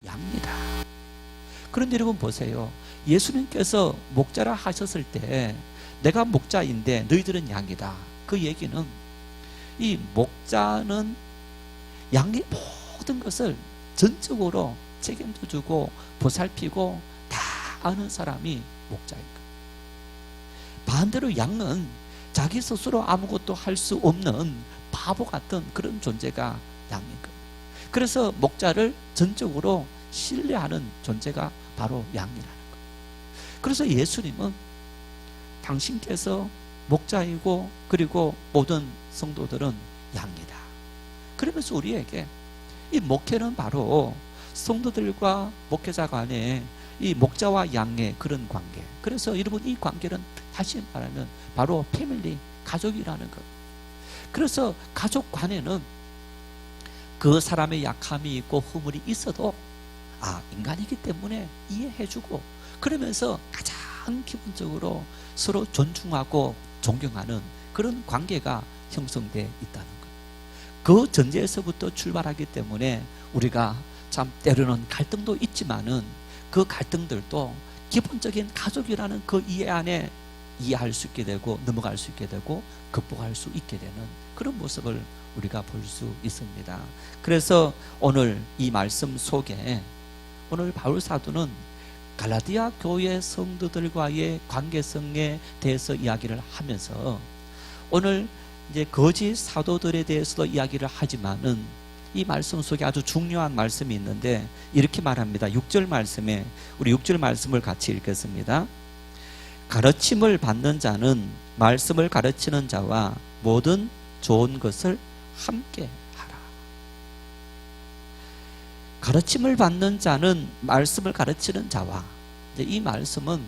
양이다. 그런데 여러분 보세요. 예수님께서 목자라 하셨을 때 내가 목자인데 너희들은 양이다. 그 얘기는 이 목자는 양의 모든 것을 전적으로 책임져 주고 보살피고 다 아는 사람이 목자인 거예요. 반대로 양은 자기 스스로 아무것도 할 수 없는 바보 같은 그런 존재가 양인 거예요. 그래서 목자를 전적으로 신뢰하는 존재가 바로 양이라는 거예요. 그래서 예수님은 당신께서 목자이고 그리고 모든 성도들은 양이다. 그러면서 우리에게 이 목회는 바로 성도들과 목회자 간의 이 목자와 양의 그런 관계. 그래서 여러분 이 관계는 다시 말하면 바로 패밀리, 가족이라는 것. 그래서 가족 간에는 그 사람의 약함이 있고 허물이 있어도 인간이기 때문에 이해해주고 그러면서 가장 기본적으로 서로 존중하고 존경하는 그런 관계가 형성되어 있다는 것. 그 전제에서부터 출발하기 때문에 우리가 참 때로는 갈등도 있지만은 그 갈등들도 기본적인 가족이라는 그 이해 안에 이해할 수 있게 되고 넘어갈 수 있게 되고 극복할 수 있게 되는 그런 모습을 우리가 볼 수 있습니다. 그래서 오늘 이 말씀 속에 오늘 바울 사도는 갈라디아 교회 성도들과의 관계성에 대해서 이야기를 하면서 오늘 이제 거짓 사도들에 대해서도 이야기를 하지만은 이 말씀 속에 아주 중요한 말씀이 있는데 이렇게 말합니다. 6절 말씀에 우리 6절 말씀을 같이 읽겠습니다. 가르침을 받는 자는 말씀을 가르치는 자와 모든 좋은 것을 함께 하라. 가르침을 받는 자는 말씀을 가르치는 자와 이 말씀은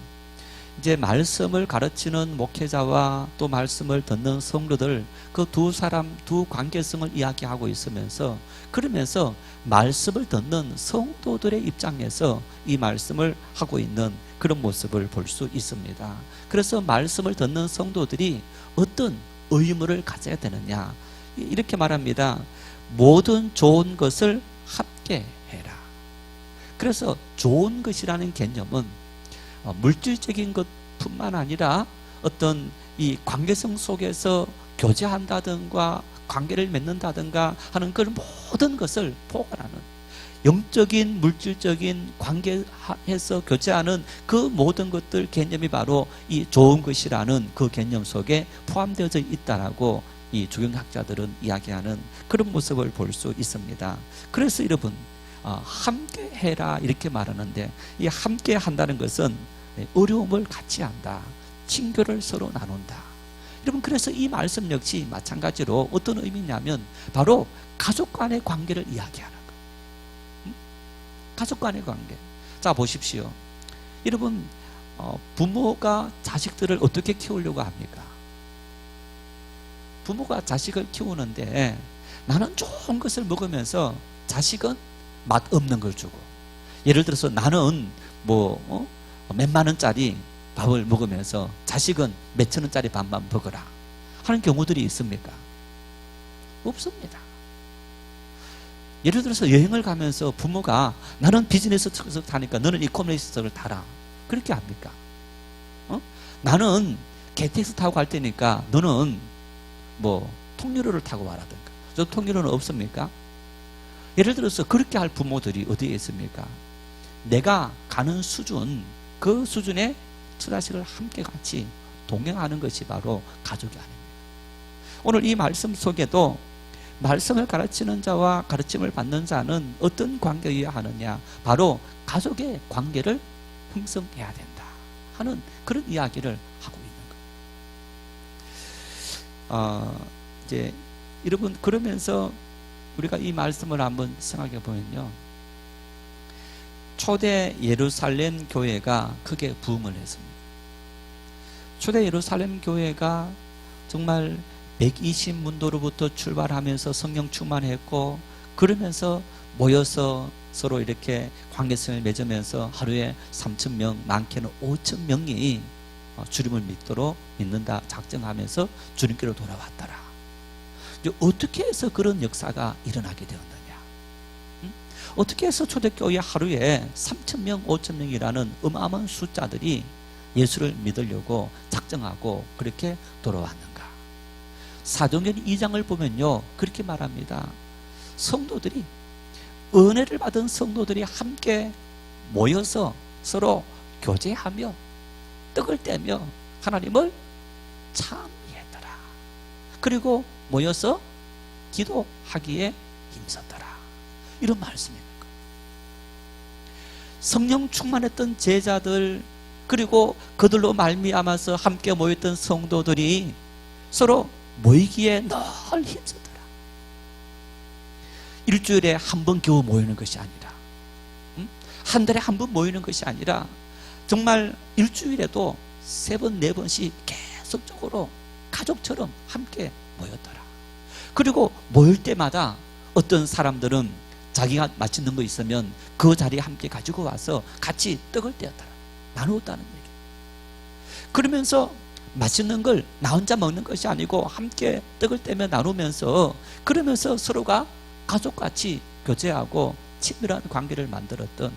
이제 말씀을 가르치는 목회자와 또 말씀을 듣는 성도들 그 두 사람 두 관계성을 이야기하고 있으면서 그러면서 말씀을 듣는 성도들의 입장에서 이 말씀을 하고 있는 그런 모습을 볼 수 있습니다. 그래서 말씀을 듣는 성도들이 어떤 의무를 가져야 되느냐 이렇게 말합니다. 모든 좋은 것을 함께 해라. 그래서 좋은 것이라는 개념은 물질적인 것뿐만 아니라 어떤 이 관계성 속에서 교제한다든가 관계를 맺는다든가 하는 그런 모든 것을 포괄하는 영적인 물질적인 관계에서 교제하는 그 모든 것들 개념이 바로 이 좋은 것이라는 그 개념 속에 포함되어져 있다라고 이 주경학자들은 이야기하는 그런 모습을 볼 수 있습니다. 그래서 여러분 함께 해라 이렇게 말하는데 이 함께 한다는 것은 어려움을 같이 한다. 친교를 서로 나눈다. 여러분 그래서 이 말씀 역시 마찬가지로 어떤 의미냐면 바로 가족 간의 관계를 이야기하는 거예요. 가족 간의 관계. 자 보십시오. 여러분 부모가 자식들을 어떻게 키우려고 합니까? 부모가 자식을 키우는데 나는 좋은 것을 먹으면서 자식은 맛없는 걸 주고 예를 들어서 나는 몇만 원짜리 밥을 먹으면서 자식은 몇천 원짜리 밥만 먹어라 하는 경우들이 있습니까? 없습니다. 예를 들어서 여행을 가면서 부모가 나는 비즈니스舱을 타니까 너는 이코노미석을 타라 그렇게 합니까? 나는 KTX 타고 갈 테니까 너는 통유로를 타고 와라든가 저 통유로는 없습니까? 예를 들어서 그렇게 할 부모들이 어디에 있습니까? 내가 가는 수준 그 수준의 처자식을 함께 같이 동행하는 것이 바로 가족이 아닙니다. 오늘 이 말씀 속에도 말씀을 가르치는 자와 가르침을 받는 자는 어떤 관계여야 하느냐 바로 가족의 관계를 형성해야 된다 하는 그런 이야기를 하고 있는 거예요. 이제 여러분 그러면서 우리가 이 말씀을 한번 생각해 보면요. 초대 예루살렘 교회가 크게 부흥을 했습니다. 초대 예루살렘 교회가 정말 120문도로부터 출발하면서 성령 충만했고 그러면서 모여서 서로 이렇게 관계성을 맺으면서 하루에 3,000명, 많게는 5,000명이 주님을 믿는다 작정하면서 주님께로 돌아왔더라. 이제 어떻게 해서 그런 역사가 일어나게 되었느냐? 어떻게 해서 초대교회 하루에 3,000명, 5,000명이라는 어마어마한 숫자들이 예수를 믿으려고 작정하고 그렇게 돌아왔는가? 사도행전 2장을 보면요, 그렇게 말합니다. 성도들이, 은혜를 받은 성도들이 함께 모여서 서로 교제하며 떡을 떼며 하나님을 찬미했더라. 그리고 모여서 기도하기에 힘썼더라. 이런 말씀입니다. 성령 충만했던 제자들, 그리고 그들로 말미암아서 함께 모였던 성도들이 서로 모이기에 늘 힘썼더라. 일주일에 한 번 겨우 모이는 것이 아니라, 한 달에 한 번 모이는 것이 아니라 정말 일주일에도 3번, 4번씩 계속적으로 가족처럼 함께 모였더라. 그리고 모일 때마다 어떤 사람들은 자기가 맛있는 거 있으면 그 자리에 함께 가지고 와서 같이 떡을 떼었더라. 나누었다는 얘기. 그러면서 맛있는 걸 나 혼자 먹는 것이 아니고 함께 떡을 떼며 나누면서, 그러면서 서로가 가족같이 교제하고 친밀한 관계를 만들었던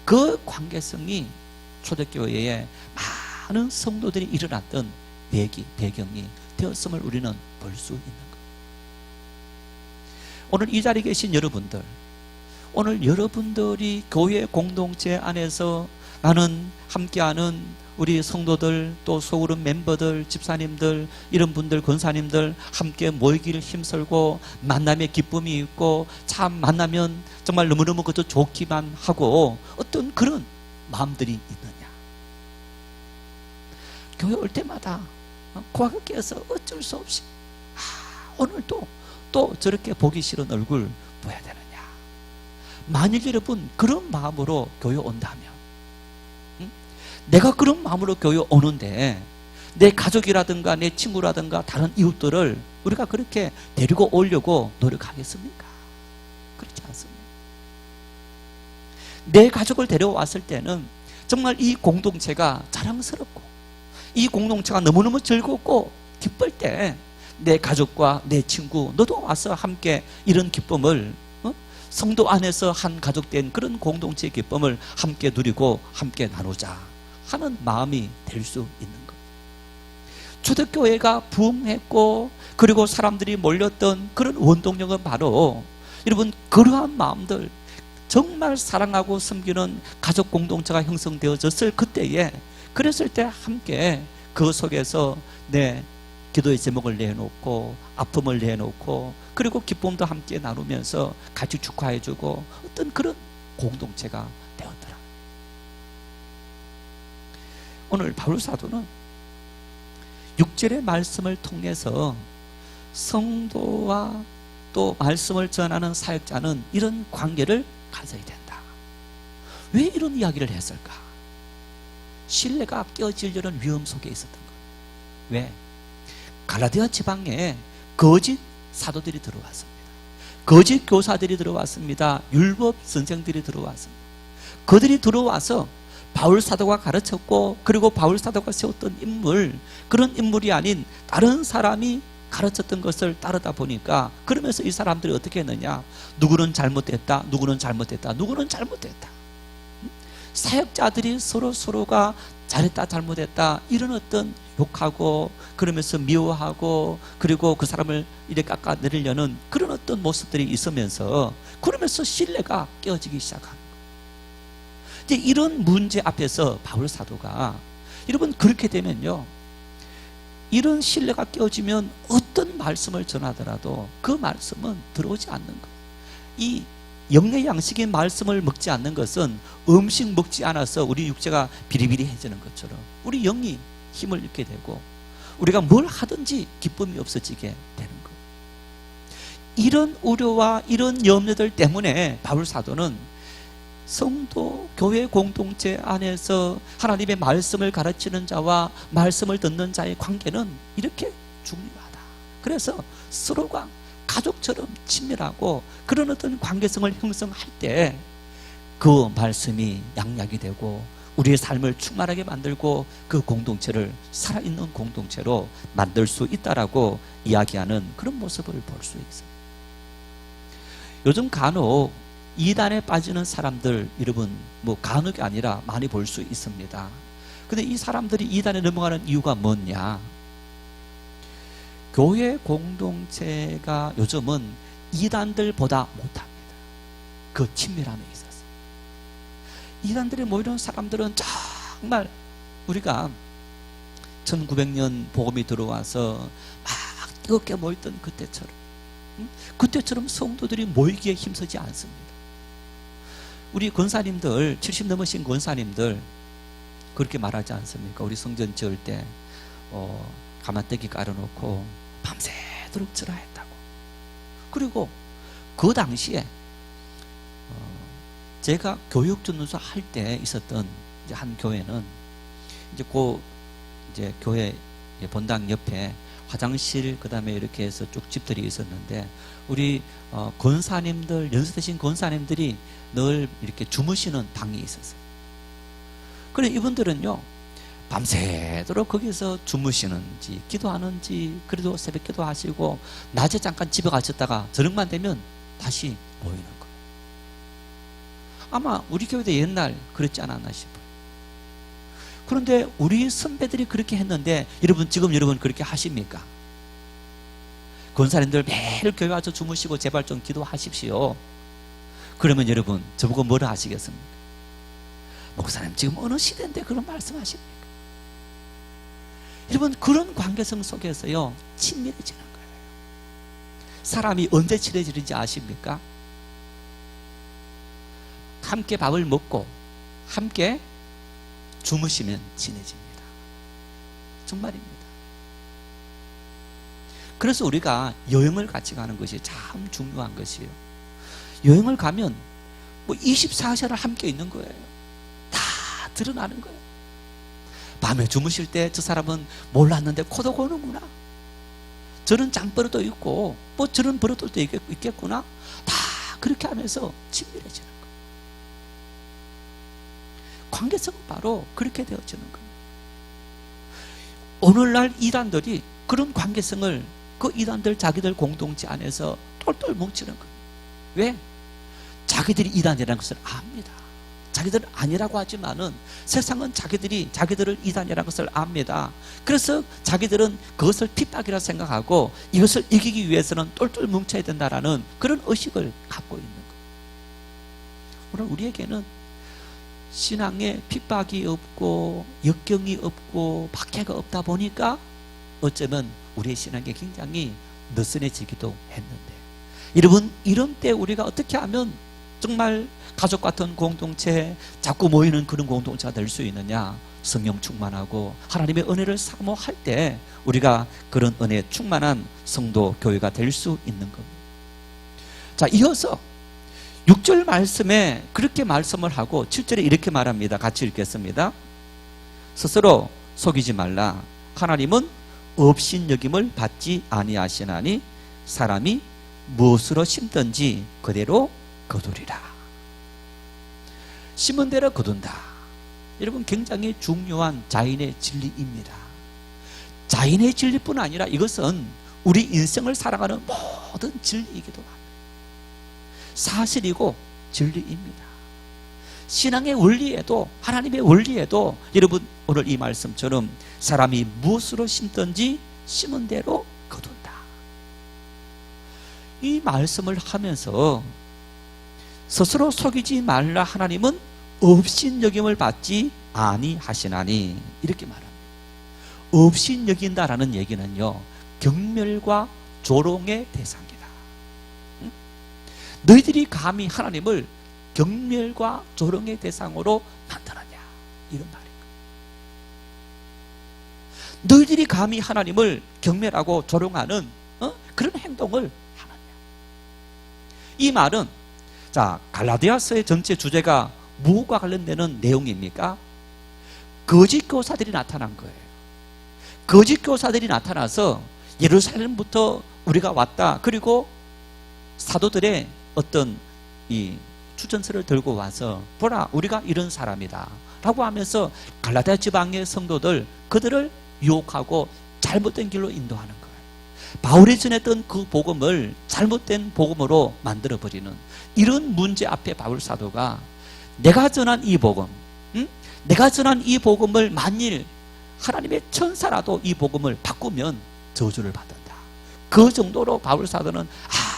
그 관계성이 초대교회에 많은 성도들이 일어났던 배경이 되었음을 우리는 볼 수 있는 것. 오늘 이 자리에 계신 여러분들, 오늘 여러분들이 교회 공동체 안에서 나는 함께하는 우리 성도들, 또 소그룹 멤버들, 집사님들, 이런 분들, 권사님들 함께 모이기를 힘쓰고 만남의 기쁨이 있고, 참 만나면 정말 너무너무 그것도 좋기만 하고 어떤 그런 마음들이 있느냐? 교회 올 때마다 고하께서 어쩔 수 없이 오늘도 또 저렇게 보기 싫은 얼굴 보여야 되느냐? 만일 여러분 그런 마음으로 교회 온다면, 내가 그런 마음으로 교회 오는데 내 가족이라든가 내 친구라든가 다른 이웃들을 우리가 그렇게 데리고 오려고 노력하겠습니까? 그렇지 않습니다. 내 가족을 데려왔을 때는 정말 이 공동체가 자랑스럽고 이 공동체가 너무너무 즐겁고 기쁠 때 내 가족과 내 친구, 너도 와서 함께 이런 기쁨을, 성도 안에서 한 가족된 그런 공동체의 기쁨을 함께 누리고 함께 나누자 하는 마음이 될 수 있는 것. 초대교회가 부흥했고 그리고 사람들이 몰렸던 그런 원동력은 바로 여러분 그러한 마음들, 정말 사랑하고 섬기는 가족 공동체가 형성되어졌을 그때에, 그랬을 때 함께 그 속에서 내 기도의 제목을 내놓고 아픔을 내놓고 그리고 기쁨도 함께 나누면서 같이 축하해주고 어떤 그런 공동체가 되었더라. 오늘 바울 사도는 6절의 말씀을 통해서 성도와 또 말씀을 전하는 사역자는 이런 관계를 가져야 된다. 왜 이런 이야기를 했을까? 신뢰가 깨어지려는 위험 속에 있었던 거예요. 왜? 갈라디아 지방에 거짓 사도들이 들어왔습니다. 거짓 교사들이 들어왔습니다. 율법 선생들이 들어왔습니다. 그들이 들어와서 바울 사도가 가르쳤고 그리고 바울 사도가 세웠던 인물, 그런 인물이 아닌 다른 사람이 가르쳤던 것을 따르다 보니까, 그러면서 이 사람들이 어떻게 했느냐? 누구는 잘못됐다, 누구는 잘못됐다, 누구는 잘못됐다. 사역자들이 서로가 잘했다 잘못했다 이런 어떤 욕하고 그러면서 미워하고 그리고 그 사람을 이렇게 깎아내리려는 그런 어떤 모습들이 있으면서, 그러면서 신뢰가 깨어지기 시작한 거예요. 이제 이런 문제 앞에서 바울 사도가, 여러분 그렇게 되면요, 이런 신뢰가 깨어지면 어떤 말씀을 전하더라도 그 말씀은 들어오지 않는 거예요. 이 영의 양식인 말씀을 먹지 않는 것은 음식 먹지 않아서 우리 육체가 비리비리해지는 것처럼 우리 영이 힘을 잃게 되고 우리가 뭘 하든지 기쁨이 없어지게 되는 것. 이런 우려와 이런 염려들 때문에 바울 사도는 성도, 교회 공동체 안에서 하나님의 말씀을 가르치는 자와 말씀을 듣는 자의 관계는 이렇게 중요하다. 그래서 서로가 가족처럼 친밀하고 그런 어떤 관계성을 형성할 때 그 말씀이 양약이 되고 우리의 삶을 충만하게 만들고 그 공동체를 살아있는 공동체로 만들 수 있다라고 이야기하는 그런 모습을 볼 수 있습니다. 요즘 간혹 이단에 빠지는 사람들 여러분 뭐 간혹이 아니라 많이 볼 수 있습니다. 근데 이 사람들이 이단에 넘어가는 이유가 뭐냐? 교회 공동체가 요즘은 이단들보다 못합니다. 그 친밀함에 있어서. 이단들에 모이는 사람들은 정말 우리가 1900년 복음이 들어와서 막 뜨겁게 모였던 그때처럼 성도들이 모이기에 힘쓰지 않습니다. 우리 권사님들 70 넘으신 권사님들 그렇게 말하지 않습니까? 우리 성전 지을 때 가마떼기 깔아놓고 밤새도록 절하했다고. 그리고 그 당시에 제가 교육전도사 할 때 있었던 이제 한 교회는 이제 교회 본당 옆에 화장실 그다음에 이렇게 해서 쭉 집들이 있었는데 우리 권사님들 연수되신 권사님들이 늘 이렇게 주무시는 방이 있었어요. 그래 이분들은요 밤새도록 거기서 주무시는지 기도하는지 그래도 새벽 기도하시고 낮에 잠깐 집에 가셨다가 저녁만 되면 다시 모이는 거예요. 아마 우리 교회도 옛날 그랬지 않았나 싶어요. 그런데 우리 선배들이 그렇게 했는데 지금 여러분 그렇게 하십니까? 권사님들 매일 교회 와서 주무시고 제발 좀 기도하십시오. 그러면 여러분 저보고 뭐라 하시겠습니까? 목사님 지금 어느 시대인데 그런 말씀하십니까? 여러분 그런 관계성 속에서요 친밀해지는 거예요. 사람이 언제 친해지는지 아십니까? 함께 밥을 먹고 함께 주무시면 친해집니다. 정말입니다. 그래서 우리가 여행을 같이 가는 것이 참 중요한 것이에요. 여행을 가면 뭐 24시간을 함께 있는 거예요. 다 드러나는 거예요. 밤에 주무실 때 저 사람은 몰랐는데 코도 고는구나. 저런 장버릇도 있고 뭐 저런 버릇도 있겠구나. 다 그렇게 하면서 친밀해지는 거예요. 관계성은 바로 그렇게 되어지는 거예요. 오늘날 이단들이 그런 관계성을 그 이단들 자기들 공동체 안에서 똘똘 뭉치는 거예요. 왜? 자기들이 이단이라는 것을 압니다. 자기들은 아니라고 하지만은 세상은 자기들을 이단이라는 것을 압니다. 그래서 자기들은 그것을 핍박이라 생각하고 이것을 이기기 위해서는 똘똘 뭉쳐야 된다라는 그런 의식을 갖고 있는 거예요. 오늘 우리에게는 신앙에 핍박이 없고 역경이 없고 박해가 없다 보니까 어쩌면 우리의 신앙이 굉장히 느슨해지기도 했는데 여러분 이런 때 우리가 어떻게 하면 정말 가족 같은 공동체 자꾸 모이는 그런 공동체가 될 수 있느냐? 성령 충만하고 하나님의 은혜를 사모할 때 우리가 그런 은혜에 충만한 성도 교회가 될 수 있는 겁니다. 자, 이어서 6절 말씀에 그렇게 말씀을 하고 7절에 이렇게 말합니다. 같이 읽겠습니다. 스스로 속이지 말라. 하나님은 업신여김을 받지 아니하시나니 사람이 무엇으로 심든지 그대로 거두리라. 심은 대로 거둔다. 여러분 굉장히 중요한 자인의 진리입니다. 자인의 진리뿐 아니라 이것은 우리 인생을 살아가는 모든 진리이기도 합니다. 사실이고 진리입니다. 신앙의 원리에도 하나님의 원리에도 여러분 오늘 이 말씀처럼 사람이 무엇으로 심든지 심은 대로 거둔다. 이 말씀을 하면서 스스로 속이지 말라. 하나님은 업신여김을 받지 아니하시나니 이렇게 말합니다. 업신여긴다라는 얘기는요 경멸과 조롱의 대상이다. 너희들이 감히 하나님을 경멸과 조롱의 대상으로 만드느냐 이런 말입니다. 너희들이 감히 하나님을 경멸하고 조롱하는 그런 행동을 하느냐. 이 말은 자 갈라디아서의 전체 주제가 무엇과 관련되는 내용입니까? 거짓 교사들이 나타난 거예요. 거짓 교사들이 나타나서 예루살렘부터 우리가 왔다. 그리고 사도들의 어떤 이 추천서를 들고 와서 보라 우리가 이런 사람이다 라고 하면서 갈라디아 지방의 성도들 그들을 유혹하고 잘못된 길로 인도하는 거예요. 바울이 전했던 그 복음을 잘못된 복음으로 만들어버리는 이런 문제 앞에 바울 사도가 내가 전한 이 복음, 내가 전한 이 복음을 만일 하나님의 천사라도 이 복음을 바꾸면 저주를 받는다. 그 정도로 바울 사도는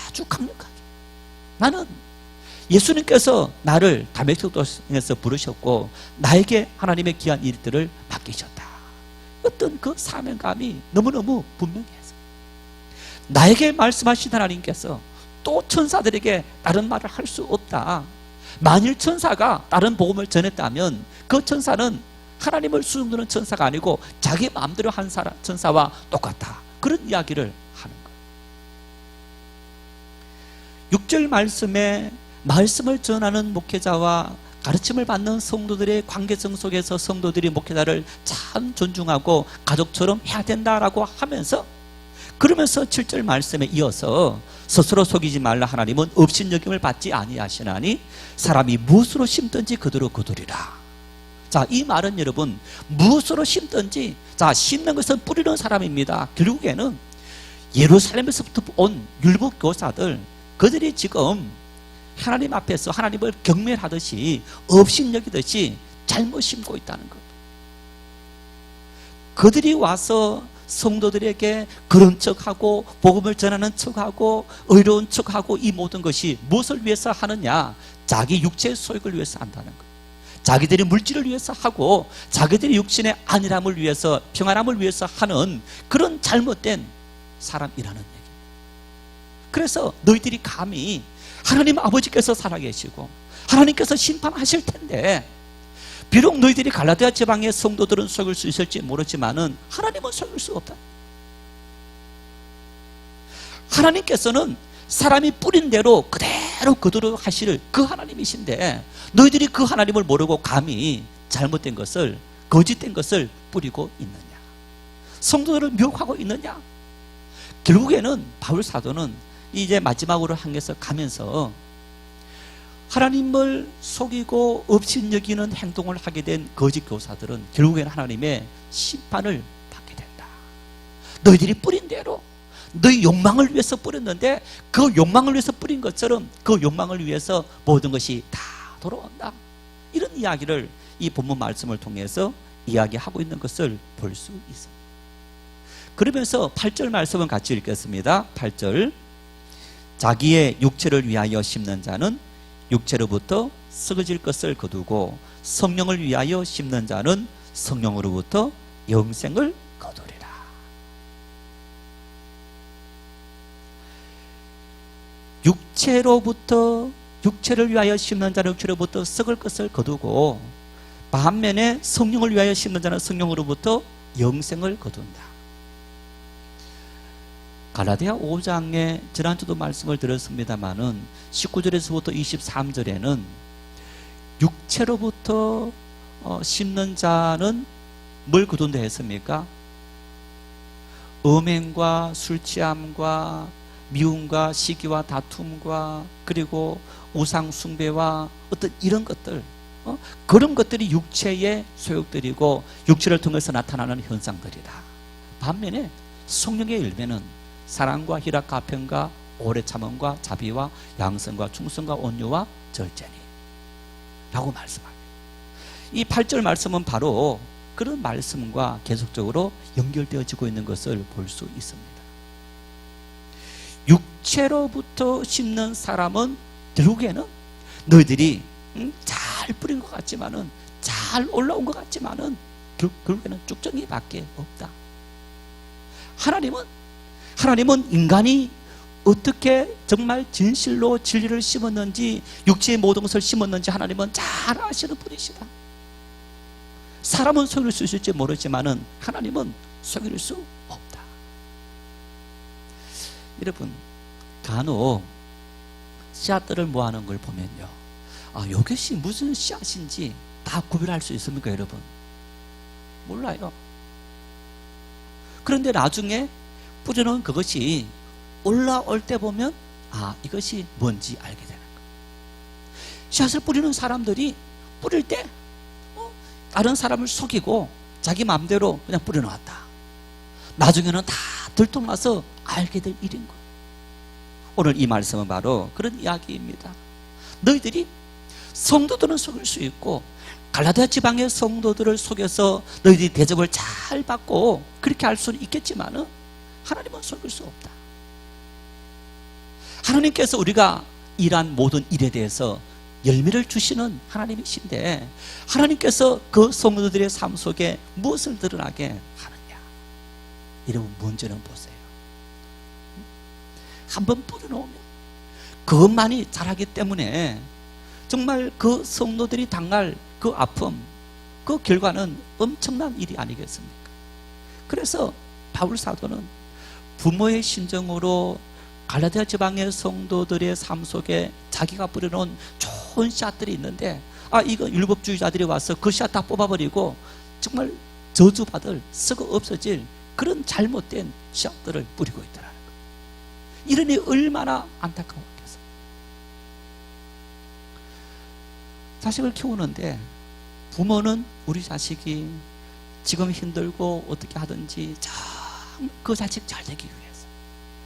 아주 강력하게, 나는 예수님께서 나를 다메섹 도에서 부르셨고 나에게 하나님의 귀한 일들을 맡기셨다. 어떤 그 사명감이 너무너무 분명해서 나에게 말씀하신 하나님께서 또 천사들에게 다른 말을 할 수 없다. 만일 천사가 다른 복음을 전했다면 그 천사는 하나님을 수용하는 천사가 아니고 자기 마음대로 한 천사와 똑같다. 그런 이야기를 하는 거예요. 6절 말씀에 말씀을 전하는 목회자와 가르침을 받는 성도들의 관계성 속에서 성도들이 목회자를 참 존중하고 가족처럼 해야 된다라고 하면서, 그러면서 7절 말씀에 이어서 스스로 속이지 말라. 하나님은 업신여김을 받지 아니하시나니 사람이 무엇으로 심든지 그대로 거두리라. 자, 이 말은 여러분 무엇으로 심든지, 자, 심는 것은 뿌리는 사람입니다. 결국에는 예루살렘에서부터 온 율법 교사들, 그들이 지금 하나님 앞에서 하나님을 경멸하듯이 업신여기듯이 잘못 심고 있다는 것. 그들이 와서 성도들에게 그런 척하고 복음을 전하는 척하고 의로운 척하고 이 모든 것이 무엇을 위해서 하느냐? 자기 육체의 소욕을 위해서 한다는 것. 자기들이 물질을 위해서 하고 자기들이 육신의 안일함을 위해서, 평안함을 위해서 하는 그런 잘못된 사람이라는 얘기. 그래서 너희들이 감히 하나님 아버지께서 살아계시고 하나님께서 심판하실 텐데, 비록 너희들이 갈라디아 지방의 성도들은 속일 수 있을지 모르지만은 하나님은 속일 수 없다. 하나님께서는 사람이 뿌린 대로 그대로 거두도록 하실 그 하나님이신데, 너희들이 그 하나님을 모르고 감히 잘못된 것을, 거짓된 것을 뿌리고 있느냐? 성도들을 미혹하고 있느냐? 결국에는 바울 사도는 이제 마지막으로 향해서 가면서 하나님을 속이고 업신여기는 행동을 하게 된 거짓 교사들은 결국에는 하나님의 심판을 받게 된다. 너희들이 뿌린 대로 너희 욕망을 위해서 뿌렸는데 그 욕망을 위해서 뿌린 것처럼 그 욕망을 위해서 모든 것이 다 돌아온다. 이런 이야기를 이 본문 말씀을 통해서 이야기하고 있는 것을 볼 수 있습니다. 그러면서 8절 말씀은 같이 읽겠습니다. 8절, 자기의 육체를 위하여 심는 자는 육체로부터 썩어질 것을 거두고 성령을 위하여 심는 자는 성령으로부터 영생을 거두리라. 육체를 위하여 심는 자는 육체로부터 썩을 것을 거두고, 반면에 성령을 위하여 심는 자는 성령으로부터 영생을 거둔다. 갈라디아 5장에 지난주도 말씀을 드렸습니다마는 19절에서부터 23절에는 육체로부터 심는 자는 뭘 거둔다 했습니까? 음행과 술취함과 미움과 시기와 다툼과 그리고 우상 숭배와 어떤 이런 것들, 그런 것들이 육체의 소욕들이고 육체를 통해서 나타나는 현상들이다. 반면에 성령의 열매는 사랑과 희락과 화평과 오래 참음과 자비와 양선과 충성과 온유와 절제니 라고 말씀합니다. 이 8절 말씀은 바로 그런 말씀과 계속적으로 연결되어지고 있는 것을 볼 수 있습니다. 육체로부터 심는 사람은 결국에는 너희들이 잘 뿌린 것 같지만은, 잘 올라온 것 같지만은 결국에는 쭉정이밖에 없다. 하나님은 인간이 어떻게 정말 진실로 진리를 심었는지, 육체의 모든 것을 심었는지 하나님은 잘 아시는 분이시다. 사람은 속일 수 있을지 모르지만은 하나님은 속일 수 없다. 여러분, 간혹 씨앗들을 모아놓은 걸 보면요, 이것이 무슨 씨앗인지 다 구별할 수 있습니까, 여러분? 몰라요. 그런데 나중에 뿌려놓은 그것이 올라올 때 보면 이것이 뭔지 알게 되는 거예요. 씨앗을 뿌리는 사람들이 뿌릴 때 다른 사람을 속이고 자기 마음대로 그냥 뿌려놓았다. 나중에는 다 들통나서 알게 될 일인 거예요. 오늘 이 말씀은 바로 그런 이야기입니다. 너희들이 성도들은 속일 수 있고 갈라디아 지방의 성도들을 속여서 너희들이 대접을 잘 받고 그렇게 할 수는 있겠지만 하나님은 속일 수 없다. 하나님께서 우리가 일한 모든 일에 대해서 열매를 주시는 하나님이신데 하나님께서 그 성도들의 삶 속에 무엇을 드러나게 하느냐. 여러분 문제는 보세요. 한번 뿌려놓으면 그것만이 자라기 때문에 정말 그 성도들이 당할 그 아픔, 그 결과는 엄청난 일이 아니겠습니까? 그래서 바울 사도는 부모의 심정으로 갈라디아 지방의 성도들의 삶 속에 자기가 뿌려놓은 좋은 씨앗들이 있는데 이거 율법주의자들이 와서 그 씨앗 다 뽑아버리고 정말 저주받을 썩어 없어질 그런 잘못된 씨앗들을 뿌리고 있더라는 거예요. 이러니 얼마나 안타까웠겠어요. 자식을 키우는데 부모는 우리 자식이 지금 힘들고 어떻게 하든지 그 자식 잘 되기 위해서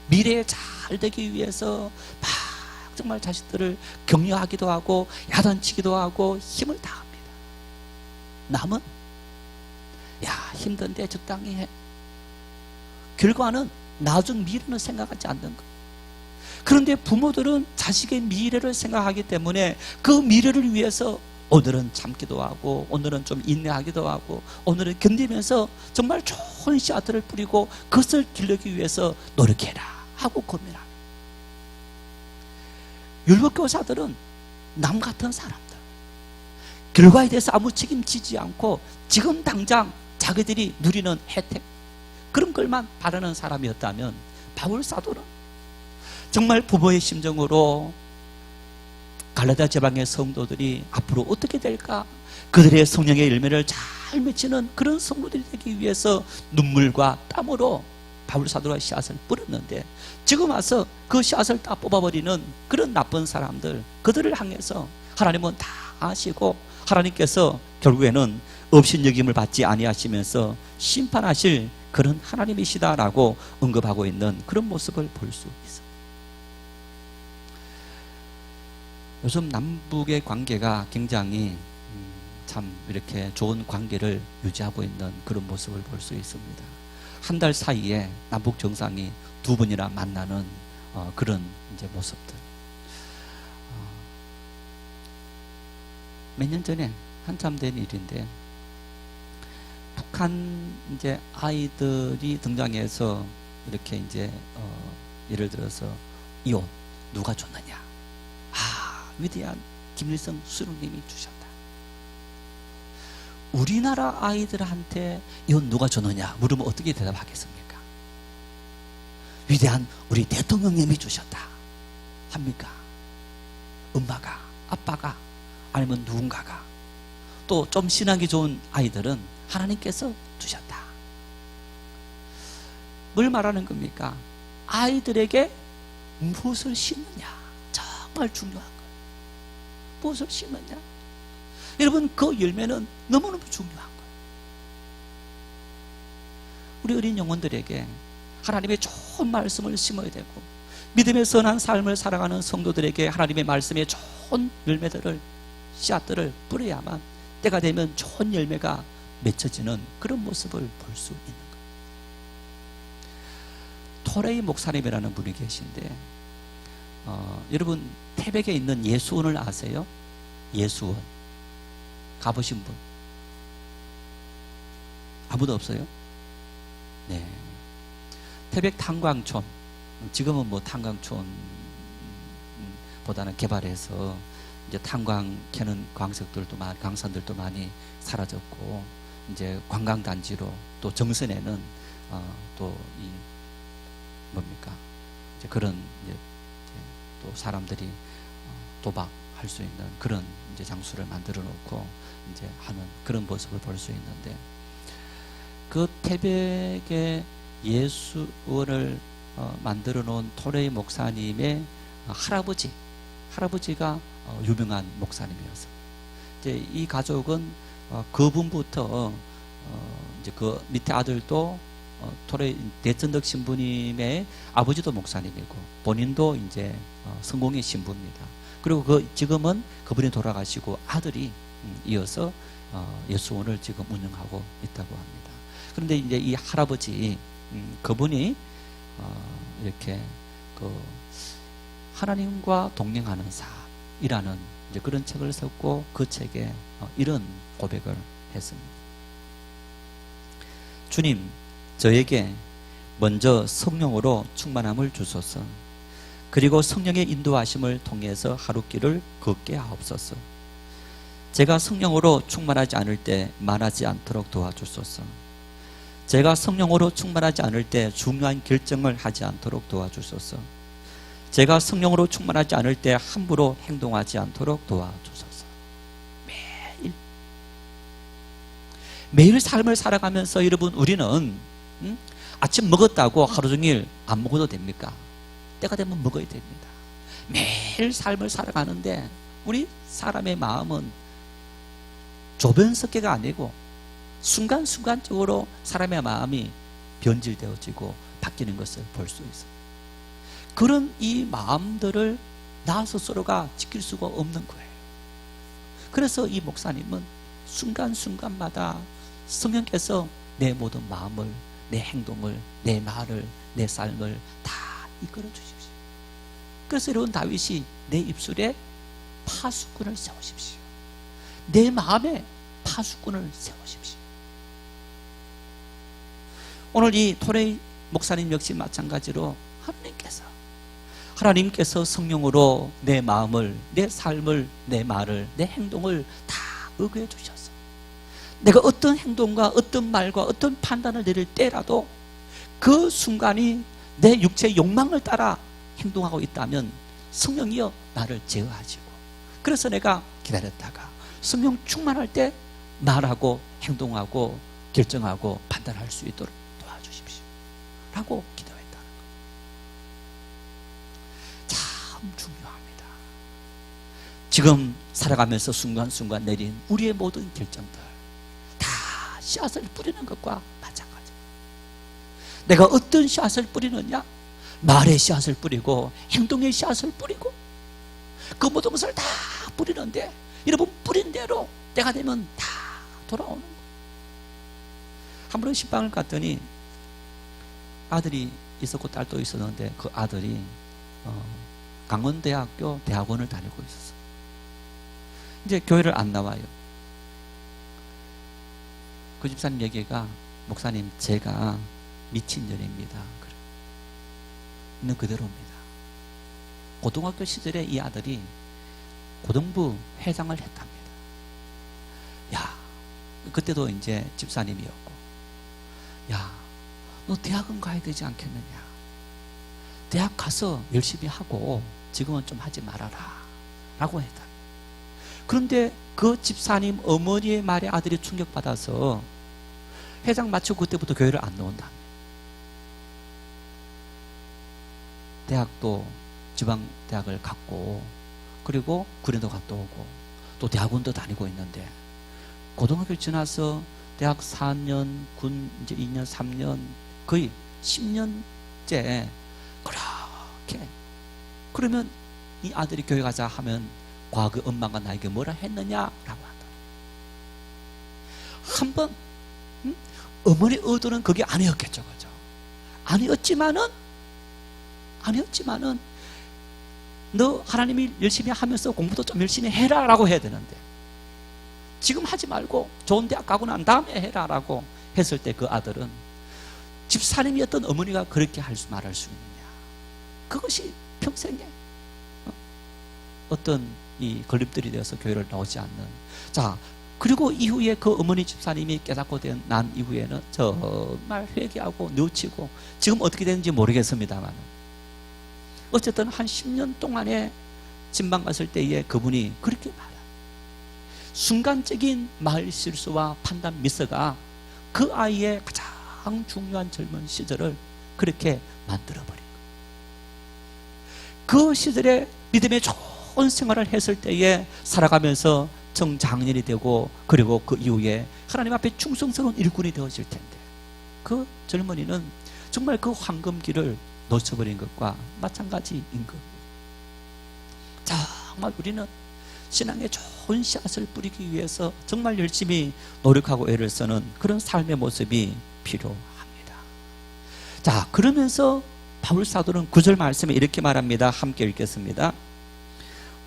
미래에 잘 되기 위해서 막 정말 자식들을 격려하기도 하고 야단치기도 하고 힘을 다합니다. 남은 힘든데 적당히 해. 결과는 나중 미래는 생각하지 않는 거예요. 그런데 부모들은 자식의 미래를 생각하기 때문에 그 미래를 위해서 오늘은 참기도 하고 오늘은 좀 인내하기도 하고 오늘은 견디면서 정말 좋은 씨앗들을 뿌리고 그것을 기르기 위해서 노력해라 하고 고민합니다. 율법교사들은 남 같은 사람들, 결과에 대해서 아무 책임지지 않고 지금 당장 자기들이 누리는 혜택 그런 걸만 바라는 사람이었다면 바울 사도는 정말 부모의 심정으로 갈라디아 지방의 성도들이 앞으로 어떻게 될까, 그들의 성령의 열매를 잘 맺히는 그런 성도들이 되기 위해서 눈물과 땀으로 바울 사도가 씨앗을 뿌렸는데 지금 와서 그 씨앗을 다 뽑아버리는 그런 나쁜 사람들, 그들을 향해서 하나님은 다 아시고 하나님께서 결국에는 업신여김을 받지 아니하시면서 심판하실 그런 하나님이시다라고 언급하고 있는 그런 모습을 볼 수 있습니다. 요즘 남북의 관계가 굉장히 참 이렇게 좋은 관계를 유지하고 있는 그런 모습을 볼 수 있습니다. 한 달 사이에 남북 정상이 두 번이나 만나는 그런 이제 모습들. 몇 년 전에 한참 된 일인데 북한 이제 아이들이 등장해서 이렇게 이제 예를 들어서 이 옷 누가 줬느냐? 위대한 김일성 수령님이 주셨다. 우리나라 아이들한테 이건 누가 줬느냐 물으면 어떻게 대답하겠습니까? 위대한 우리 대통령님이 주셨다 합니까? 엄마가, 아빠가, 아니면 누군가가. 또 좀 신앙이 좋은 아이들은 하나님께서 주셨다. 뭘 말하는 겁니까? 아이들에게 무엇을 심느냐 정말 중요한 거예요. 무엇을 심느냐? 여러분 그 열매는 너무너무 중요한 거예요. 우리 어린 영혼들에게 하나님의 좋은 말씀을 심어야 되고 믿음의 선한 삶을 살아가는 성도들에게 하나님의 말씀의 좋은 열매들을, 씨앗들을 뿌려야만 때가 되면 좋은 열매가 맺혀지는 그런 모습을 볼 수 있는 거예요. 토레이 목사님이라는 분이 계신데 여러분 태백에 있는 예수원을 아세요? 예수원 가보신 분 아무도 없어요? 네. 태백 탄광촌, 지금은 뭐 탄광촌보다는 개발해서 이제 탄광 캐는 광석들도 많이, 광산들도 많이 사라졌고 이제 관광단지로, 또 정선에는 또 이 뭡니까 이제 그런 이제 또 사람들이 도박할 수 있는 그런 이제 장소를 만들어 놓고 이제 하는 그런 모습을 볼 수 있는데, 그 태백의 예수원을 만들어 놓은 토레이 목사님의 할아버지가 유명한 목사님이었어요. 이제 이 가족은 그분부터 이제 그 밑에 아들도 토레 대천덕 신부님의 아버지도 목사님이고 본인도 이제 성공의 신부입니다. 그리고 지금은 그분이 돌아가시고 아들이 이어서 예수원을 지금 운영하고 있다고 합니다. 그런데 이제 이 할아버지 그분이 이렇게 그 하나님과 동행하는 삶이라는 이제 그런 책을 썼고 그 책에 이런 고백을 했습니다. 주님, 저에게 먼저 성령으로 충만함을 주소서. 그리고 성령의 인도하심을 통해서 하루길을 걷게 하옵소서. 제가 성령으로 충만하지 않을 때 말하지 않도록 도와주소서. 제가 성령으로 충만하지 않을 때 중요한 결정을 하지 않도록 도와주소서. 제가 성령으로 충만하지 않을 때 함부로 행동하지 않도록 도와주소서. 매일 삶을 살아가면서 여러분 우리는 아침 먹었다고 하루 종일 안 먹어도 됩니까? 때가 되면 먹어야 됩니다. 매일 삶을 살아가는데 우리 사람의 마음은 조변석계가 아니고 순간순간적으로 사람의 마음이 변질되어지고 바뀌는 것을 볼 수 있어요. 그런 이 마음들을 나 스스로가 지킬 수가 없는 거예요. 그래서 이 목사님은 순간순간마다 성령께서 내 모든 마음을, 내 행동을, 내 말을, 내 삶을 다 이끌어 주십시오. 그래서 여러분 다윗이 내 입술에 파수꾼을 세우십시오. 내 마음에 파수꾼을 세우십시오. 오늘 이 토레이 목사님 역시 마찬가지로 하나님께서 성령으로 내 마음을, 내 삶을, 내 말을, 내 행동을 다 의거해 주셔서 내가 어떤 행동과 어떤 말과 어떤 판단을 내릴 때라도 그 순간이 내 육체의 욕망을 따라 행동하고 있다면 성령이여 나를 제어하시고, 그래서 내가 기다렸다가 성령 충만할 때 말하고 행동하고 결정하고 판단할 수 있도록 도와주십시오 라고 기도했다는 것. 참 중요합니다. 지금 살아가면서 순간순간 내린 우리의 모든 결정들 다 씨앗을 뿌리는 것과 마찬가지. 내가 어떤 씨앗을 뿌리느냐? 말의 씨앗을 뿌리고 행동의 씨앗을 뿌리고 그 모든 것을 다 뿌리는데 여러분 뿌린 대로 때가 되면 다 돌아오는 거예요. 한 번은 신방을 갔더니 아들이 있었고 딸도 있었는데 그 아들이 강원대학교 대학원을 다니고 있었어요. 이제 교회를 안 나와요. 그 집사님 얘기가 목사님 제가 미친년입니다. 있는 그대로입니다. 고등학교 시절에 이 아들이 고등부 회장을 했답니다. 야, 그때도 이제 집사님이었고, 야, 너 대학은 가야 되지 않겠느냐? 대학 가서 열심히 하고 지금은 좀 하지 말아라 라고 했다. 그런데 그 집사님 어머니의 말에 아들이 충격받아서 회장 마치고 그때부터 교회를 안 나온다. 대학도 지방대학을 갔고 그리고 군에도 갔다 오고 또 대학원도 다니고 있는데 고등학교 지나서 대학 4년, 군 이제 2년, 3년 거의 10년째 그렇게. 그러면 이 아들이 교회 가자 하면 과거 엄마가 나에게 뭐라 했느냐라고 하더라. 한번 어머니 의도는 그게 아니었겠죠, 그죠? 아니었지만은 너 하나님이 열심히 하면서 공부도 좀 열심히 해라 라고 해야 되는데 지금 하지 말고 좋은 대학 가고 난 다음에 해라 라고 했을 때 그 아들은 집사님이었던 어머니가 그렇게 말할 수 있느냐, 그것이 평생에 어떤 이 걸림돌이 되어서 교회를 나오지 않는. 자, 그리고 이후에 그 어머니 집사님이 깨닫고 난 이후에는 정말 회개하고 뉘우치고 지금 어떻게 되는지 모르겠습니다만 어쨌든 한 10년 동안에 진방 갔을 때에 그분이 그렇게 말해요. 순간적인 말 실수와 판단 미스가 그 아이의 가장 중요한 젊은 시절을 그렇게 만들어버린 거예요. 그 시절에 믿음의 좋은 생활을 했을 때에 살아가면서 정장년이 되고 그리고 그 이후에 하나님 앞에 충성스러운 일꾼이 되어질 텐데 그 젊은이는 정말 그 황금기를 놓쳐버린 것과 마찬가지인 겁니다. 정말 우리는 신앙에 좋은 씨앗을 뿌리기 위해서 정말 열심히 노력하고 애를 쓰는 그런 삶의 모습이 필요합니다. 자, 그러면서 바울 사도는 9절 말씀에 이렇게 말합니다. 함께 읽겠습니다.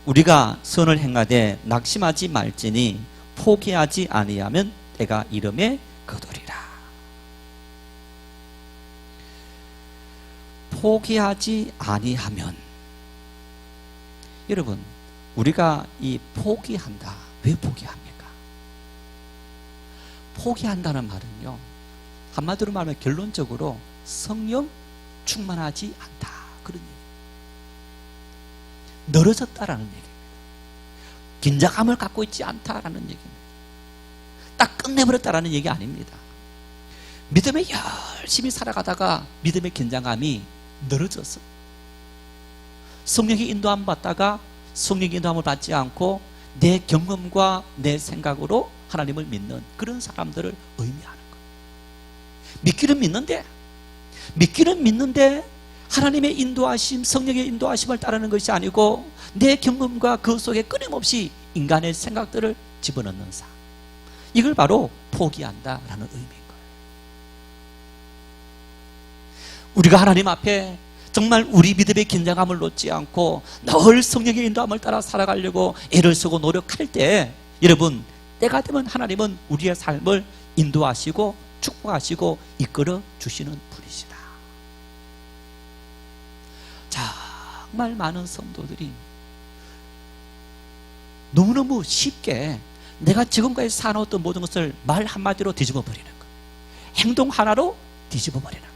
우리가 선을 행하되 낙심하지 말지니 포기하지 아니하면 때가 이름에 거두리라. 포기하지 아니하면, 여러분, 우리가 이 포기한다, 왜 포기합니까? 포기한다는 말은요, 한마디로 말하면 결론적으로 성령 충만하지 않다, 그런 얘기. 늘어졌다라는 얘기입니다. 긴장감을 갖고 있지 않다라는 얘기입니다. 딱 끝내버렸다라는 얘기 아닙니다. 믿음에 열심히 살아가다가 믿음의 긴장감이 늘어졌어. 성령의 인도함 받다가 성령의 인도함을 받지 않고 내 경험과 내 생각으로 하나님을 믿는 그런 사람들을 의미하는 거예요. 믿기는 믿는데 하나님의 인도하심, 성령의 인도하심을 따르는 것이 아니고 내 경험과 그 속에 끊임없이 인간의 생각들을 집어넣는 삶, 이걸 바로 포기한다라는 의미인 거예요. 우리가 하나님 앞에 정말 우리 믿음의 긴장감을 놓지 않고 늘 성령의 인도함을 따라 살아가려고 애를 쓰고 노력할 때, 여러분, 때가 되면 하나님은 우리의 삶을 인도하시고 축복하시고 이끌어 주시는 분이시다. 정말 많은 성도들이 너무너무 쉽게 내가 지금까지 살아왔던 모든 것을 말 한마디로 뒤집어 버리는 것, 행동 하나로 뒤집어 버리는 것,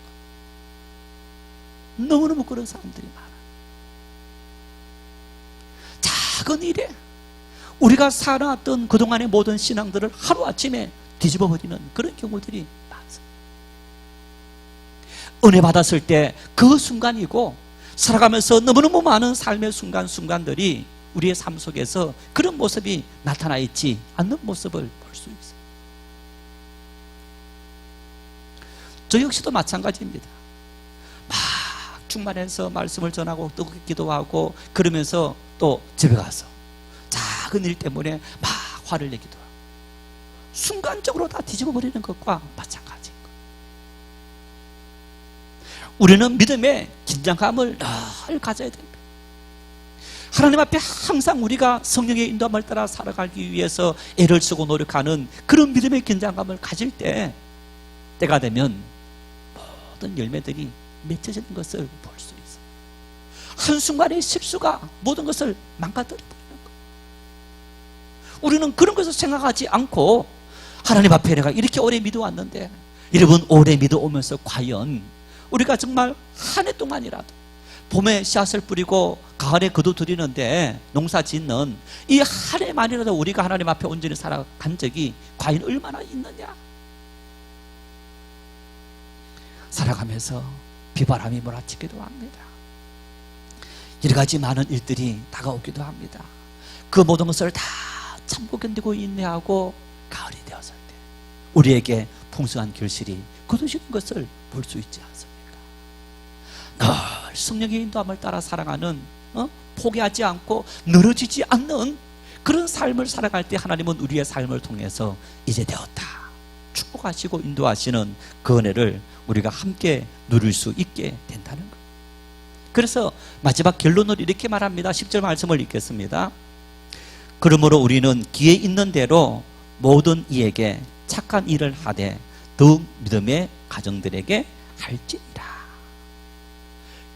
너무너무 그런 사람들이 많아요. 작은 일에 우리가 살아왔던 그동안의 모든 신앙들을 하루아침에 뒤집어 버리는 그런 경우들이 많습니다. 은혜 받았을 때 그 순간이고, 살아가면서 너무너무 많은 삶의 순간들이 우리의 삶 속에서 그런 모습이 나타나 있지 않는 모습을 볼 수 있어요. 저 역시도 마찬가지입니다. 막 충만해서 말씀을 전하고 또 기도하고 그러면서 또 집에 가서 작은 일 때문에 막 화를 내기도 하고 순간적으로 다 뒤집어 버리는 것과 마찬가지인 거예요. 우리는 믿음의 긴장감을 늘 가져야 됩니다. 하나님 앞에 항상 우리가 성령의 인도함을 따라 살아가기 위해서 애를 쓰고 노력하는 그런 믿음의 긴장감을 가질 때, 때가 되면 모든 열매들이 맺혀지는 것을 볼 수 있어요. 한순간의 실수가 모든 것을 망가뜨려버리는 거예요. 우리는 그런 것을 생각하지 않고 하나님 앞에 내가 이렇게 오래 믿어왔는데, 여러분, 오래 믿어오면서 과연 우리가 정말 한 해 동안이라도 봄에 씨앗을 뿌리고 가을에 거두드리는데 농사 짓는 이 한 해만이라도 우리가 하나님 앞에 온전히 살아간 적이 과연 얼마나 있느냐? 살아가면서 비바람이 몰아치기도 합니다. 여러 가지 많은 일들이 다가오기도 합니다. 그 모든 것을 다 참고 견디고 인내하고 가을이 되었을 때 우리에게 풍성한 결실이 거두시는 것을 볼 수 있지 않습니까? 늘 성령의 인도함을 따라 살아가는, 포기하지 않고 늘어지지 않는 그런 삶을 살아갈 때 하나님은 우리의 삶을 통해서 이제 되었다 축복하시고 인도하시는 그 은혜를 우리가 함께 누릴 수 있게 된다는 거예요. 그래서 마지막 결론을 이렇게 말합니다. 10절 말씀을 읽겠습니다. 그러므로 우리는 기회 있는 대로 모든 이에게 착한 일을 하되 더욱 믿음의 가정들에게 할지니라.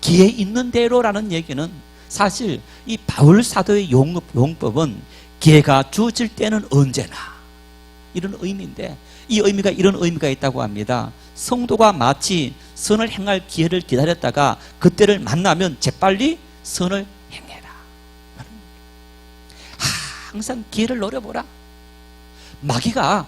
기회 있는 대로라는 얘기는 사실 이 바울 사도의 용법은 기회가 주어질 때는 언제나, 이런 의미인데, 이 의미가 이런 의미가 있다고 합니다. 성도가 마치 선을 행할 기회를 기다렸다가 그때를 만나면 재빨리 선을 행해라. 항상 기회를 노려보라. 마귀가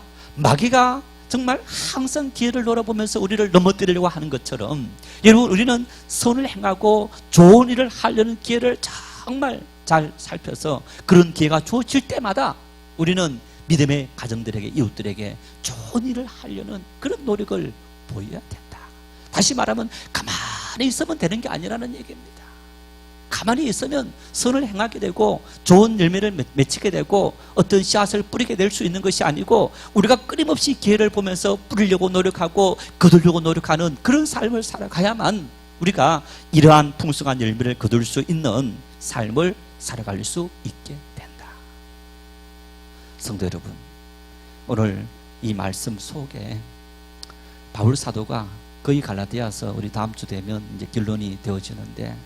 정말 항상 기회를 노려보면서 우리를 넘어뜨리려고 하는 것처럼, 여러분, 우리는 선을 행하고 좋은 일을 하려는 기회를 정말 잘 살펴서 그런 기회가 주어질 때마다 우리는 믿음의 가정들에게, 이웃들에게 좋은 일을 하려는 그런 노력을 보여야 된다. 다시 말하면 가만히 있으면 되는 게 아니라는 얘기입니다. 가만히 있으면 선을 행하게 되고 좋은 열매를 맺히게 되고 어떤 씨앗을 뿌리게 될 수 있는 것이 아니고, 우리가 끊임없이 기회를 보면서 뿌리려고 노력하고 거두려고 노력하는 그런 삶을 살아가야만 우리가 이러한 풍성한 열매를 거둘 수 있는 삶을 살아갈 수 있게 된다. 성도 여러분, 오늘 이 말씀 속에 바울 사도가 거의 갈라디아서, 우리 다음 주 되면 이제 결론이 되어지는데,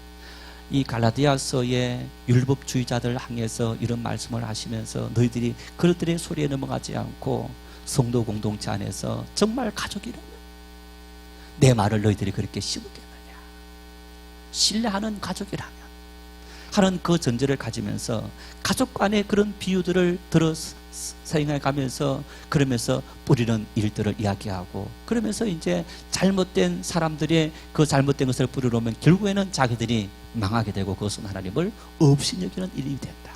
이 갈라디아서의 율법주의자들 향해서 이런 말씀을 하시면서 너희들이 그들의 소리에 넘어가지 않고 성도 공동체 안에서 정말 가족이라면 내 말을 너희들이 그렇게 씹겠느냐, 신뢰하는 가족이라면 하는 그 전제를 가지면서 가족 간의 그런 비유들을 들어 사용해 가면서, 그러면서 뿌리는 일들을 이야기하고, 그러면서 이제 잘못된 사람들의 그 잘못된 것을 뿌려놓으면 결국에는 자기들이 망하게 되고 그것은 하나님을 없이 여기는 일이 된다.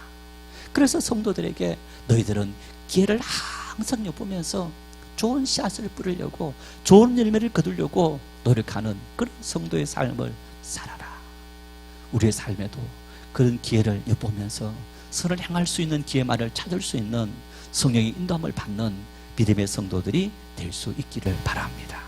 그래서 성도들에게 너희들은 기회를 항상 엿보면서 좋은 씨앗을 뿌리려고, 좋은 열매를 거두려고 노력하는 그런 성도의 삶을 살아라. 우리의 삶에도 그런 기회를 엿보면서 선을 행할 수 있는 기회만을 찾을 수 있는 성령의 인도함을 받는 믿음의 성도들이 될 수 있기를 바랍니다.